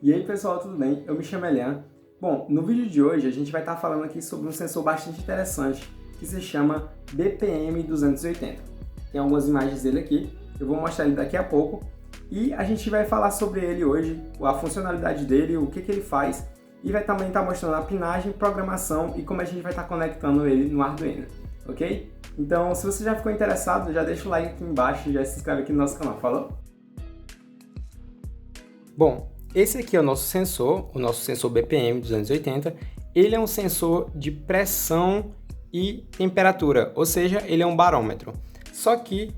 E aí pessoal, tudo bem? Eu me chamo Elian. Bom, no vídeo de hoje a gente vai estar falando aqui sobre um sensor bastante interessante que se chama BPM 280. Tem algumas imagens dele aqui, eu vou mostrar ele daqui a pouco e a gente vai falar sobre ele hoje, a funcionalidade dele, o que ele faz e vai também estar mostrando a pinagem, programação e como a gente vai estar conectando ele no Arduino, ok? Então, se você já ficou interessado, já deixa o like aqui embaixo e já se inscreve aqui no nosso canal, falou? Bom, esse aqui é o nosso sensor BPM 280. Ele é um sensor de pressão e temperatura, ou seja, ele é um barômetro. Só que,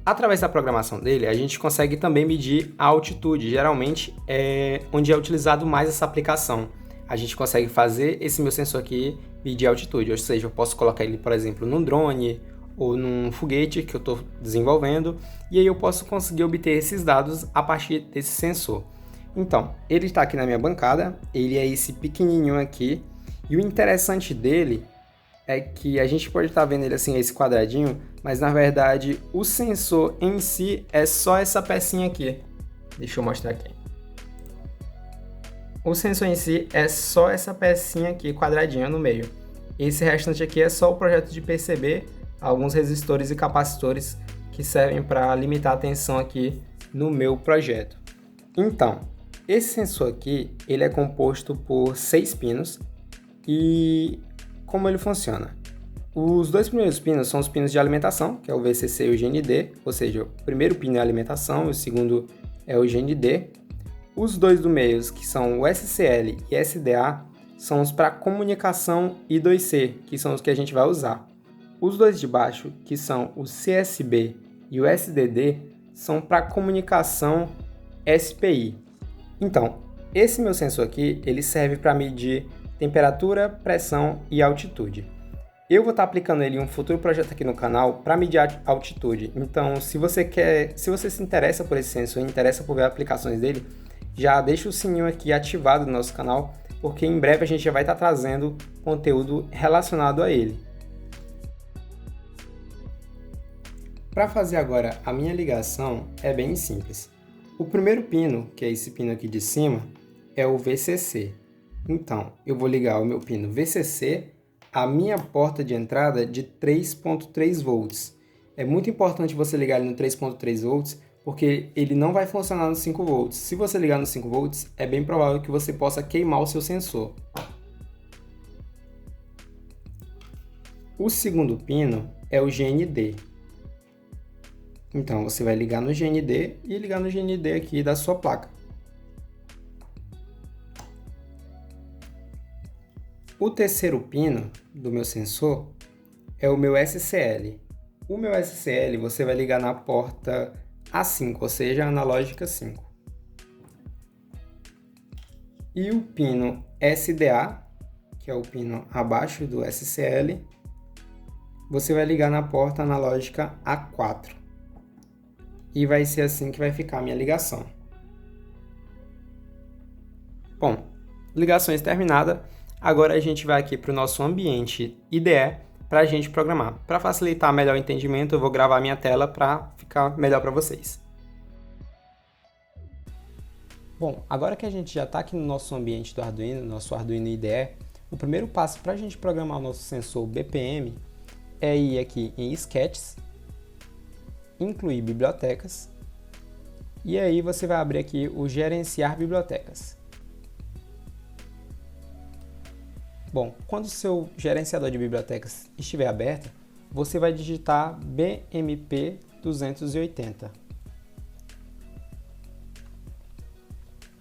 através da programação dele, a gente consegue também medir a altitude. Geralmente é onde é utilizado mais essa aplicação. A gente consegue fazer esse meu sensor aqui medir a altitude, ou seja, eu posso colocar ele, por exemplo, num drone ou num foguete que eu estou desenvolvendo, e aí eu posso conseguir obter esses dados a partir desse sensor. Então, ele está aqui na minha bancada, ele é esse pequenininho aqui, e o interessante dele é que a gente pode estar vendo ele assim, esse quadradinho, mas na verdade o sensor em si é só essa pecinha aqui. Deixa eu mostrar aqui. O sensor em si é só essa pecinha aqui, quadradinha no meio. Esse restante aqui é só o projeto de PCB, alguns resistores e capacitores que servem para limitar a tensão aqui no meu projeto. Então, esse sensor aqui, ele é composto por 6 pinos e como ele funciona? Os dois primeiros pinos são os pinos de alimentação, que é o VCC e o GND, ou seja, o primeiro pino é a alimentação e o segundo é o GND. Os dois do meio, que são o SCL e SDA, são os para comunicação I2C, que são os que a gente vai usar. Os dois de baixo, que são o CSB e o SDD, são para comunicação SPI. Então, esse meu sensor aqui, ele serve para medir temperatura, pressão e altitude. Eu vou estar aplicando ele em um futuro projeto aqui no canal para medir a altitude. Então, se você se interessa por esse sensor e interessa por ver aplicações dele, já deixa o sininho aqui ativado no nosso canal, porque em breve a gente já vai estar trazendo conteúdo relacionado a ele. Para fazer agora a minha ligação é bem simples. O primeiro pino, que é esse pino aqui de cima, é o VCC. Então, eu vou ligar o meu pino VCC à minha porta de entrada de 3.3 volts. É muito importante você ligar ele no 3.3 volts, porque ele não vai funcionar no 5 volts. Se você ligar no 5 volts, é bem provável que você possa queimar o seu sensor. O segundo pino é o GND. Então, você vai ligar no GND e ligar no GND aqui da sua placa. O terceiro pino do meu sensor é o meu SCL. O meu SCL você vai ligar na porta A5, ou seja, analógica 5. E o pino SDA, que é o pino abaixo do SCL, você vai ligar na porta analógica A4. E vai ser assim que vai ficar a minha ligação. Bom, ligações terminadas. Agora a gente vai aqui para o nosso ambiente IDE para a gente programar. Para facilitar melhor o entendimento, eu vou gravar minha tela para ficar melhor para vocês. Bom, agora que a gente já está aqui no nosso ambiente do Arduino, nosso Arduino IDE, o primeiro passo para a gente programar o nosso sensor BPM é ir aqui em Sketches, incluir bibliotecas, e aí você vai abrir aqui o Gerenciar Bibliotecas. Bom, quando o seu gerenciador de bibliotecas estiver aberto, você vai digitar BMP 280.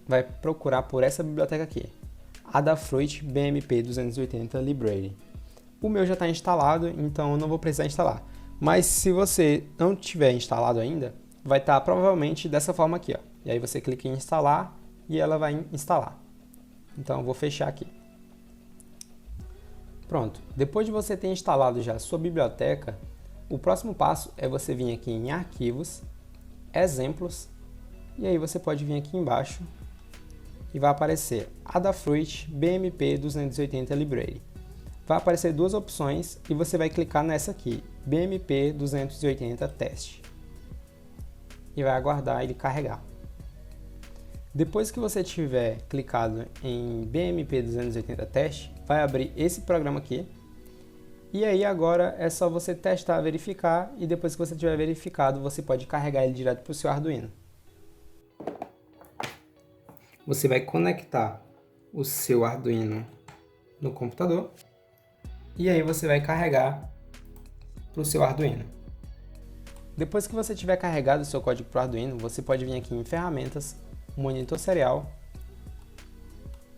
Vai procurar por essa biblioteca aqui, Adafruit BMP 280 Library. O meu já está instalado, então eu não vou precisar instalar. Mas se você não tiver instalado ainda, vai estar provavelmente dessa forma aqui, ó. E aí você clica em instalar e ela vai instalar. Então eu vou fechar aqui. Pronto, depois de você ter instalado já a sua biblioteca, o próximo passo é você vir aqui em arquivos, exemplos, e aí você pode vir aqui embaixo e vai aparecer Adafruit BMP 280 Library. Vai aparecer duas opções e você vai clicar nessa aqui, BMP 280 Teste. E vai aguardar ele carregar. Depois que você tiver clicado em BMP 280 Teste, vai abrir esse programa aqui. E aí agora é só você testar, verificar, e depois que você tiver verificado, você pode carregar ele direto para o seu Arduino. Você vai conectar o seu Arduino no computador e aí você vai carregar para o seu Arduino. Depois que você tiver carregado o seu código para o Arduino, você pode vir aqui em Ferramentas, Monitor Serial,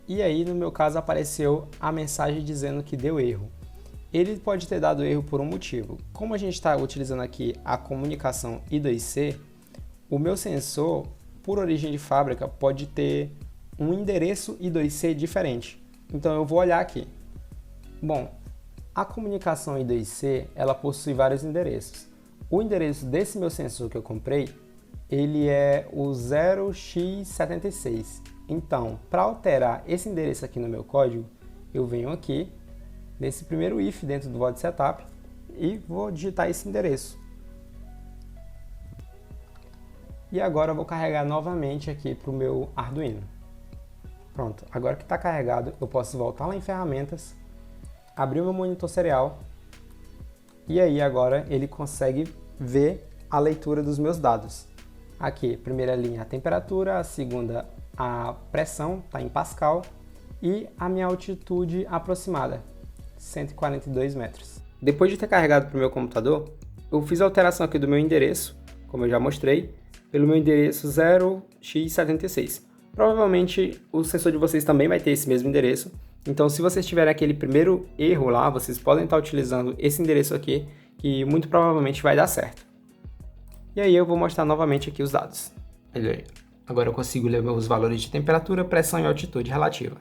e aí no meu caso apareceu a mensagem dizendo que deu erro. Ele pode ter dado erro por um motivo. Como a gente está utilizando aqui a comunicação I2C, o meu sensor, por origem de fábrica, pode ter um endereço I2C diferente. Então eu vou olhar aqui. Bom, a comunicação I2C, ela possui vários endereços. O endereço desse meu sensor que eu comprei, ele é o 0x76. Então, para alterar esse endereço aqui no meu código, eu venho aqui, nesse primeiro if dentro do void setup, e vou digitar esse endereço. E agora eu vou carregar novamente aqui para o meu Arduino. Pronto, agora que está carregado, eu posso voltar lá em Ferramentas, abrir o meu monitor serial, e aí agora ele consegue ver a leitura dos meus dados. Aqui, primeira linha a temperatura, a segunda a pressão, está em Pascal, e a minha altitude aproximada, 142 metros. Depois de ter carregado para o meu computador, eu fiz a alteração aqui do meu endereço, como eu já mostrei, pelo meu endereço 0x76. Provavelmente o sensor de vocês também vai ter esse mesmo endereço, então se vocês tiverem aquele primeiro erro lá, vocês podem estar utilizando esse endereço aqui, que muito provavelmente vai dar certo. E aí eu vou mostrar novamente aqui os dados. Agora eu consigo ler meus valores de temperatura, pressão e altitude relativa.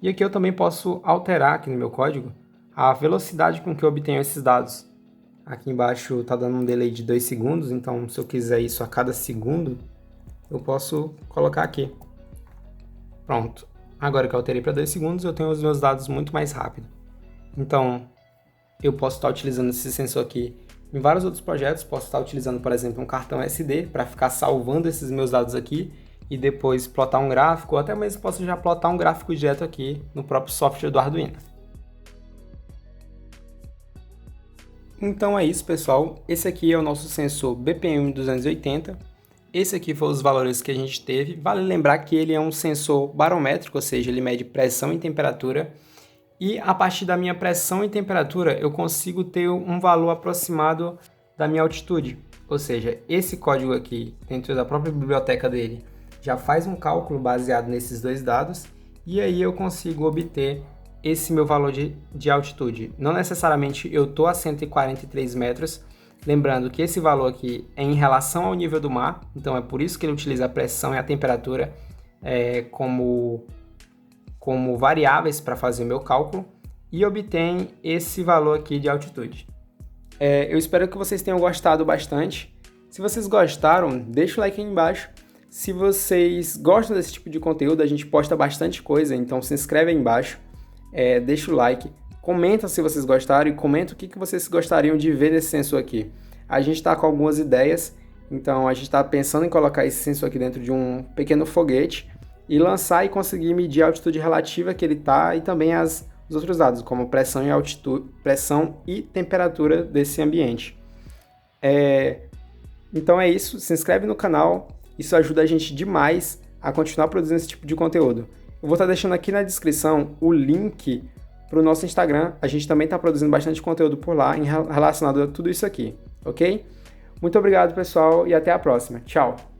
E aqui eu também posso alterar aqui no meu código a velocidade com que eu obtenho esses dados. Aqui embaixo está dando um delay de 2 segundos, então se eu quiser isso a cada segundo, eu posso colocar aqui. Pronto. Agora que eu alterei para 2 segundos, eu tenho os meus dados muito mais rápido. Então, eu posso estar utilizando esse sensor aqui em vários outros projetos. Posso estar utilizando, por exemplo, um cartão SD para ficar salvando esses meus dados aqui e depois plotar um gráfico, ou até mesmo posso já plotar um gráfico direto aqui no próprio software do Arduino. Então é isso, pessoal. Esse aqui é o nosso sensor BPM280. Esse aqui foram os valores que a gente teve. Vale lembrar que ele é um sensor barométrico, ou seja, ele mede pressão e temperatura. E a partir da minha pressão e temperatura, eu consigo ter um valor aproximado da minha altitude. Ou seja, esse código aqui, dentro da própria biblioteca dele, já faz um cálculo baseado nesses dois dados. E aí eu consigo obter esse meu valor de altitude. Não necessariamente eu estou a 143 metros, lembrando que esse valor aqui é em relação ao nível do mar, então é por isso que ele utiliza a pressão e a temperatura como variáveis para fazer o meu cálculo e obtém esse valor aqui de altitude. Eu espero que vocês tenham gostado bastante. Se vocês gostaram, deixa o like aí embaixo. Se vocês gostam desse tipo de conteúdo, a gente posta bastante coisa, então se inscreve aí embaixo, deixa o like. Comenta se vocês gostaram e comenta o que vocês gostariam de ver nesse sensor aqui. A gente está com algumas ideias, então a gente está pensando em colocar esse sensor aqui dentro de um pequeno foguete e lançar e conseguir medir a altitude relativa que ele está e também os outros dados, como pressão e altitude, pressão e temperatura desse ambiente. Então é isso, se inscreve no canal, isso ajuda a gente demais a continuar produzindo esse tipo de conteúdo. Eu vou estar deixando aqui na descrição o link para o nosso Instagram, a gente também está produzindo bastante conteúdo por lá relacionado a tudo isso aqui, ok? Muito obrigado, pessoal, e até a próxima. Tchau!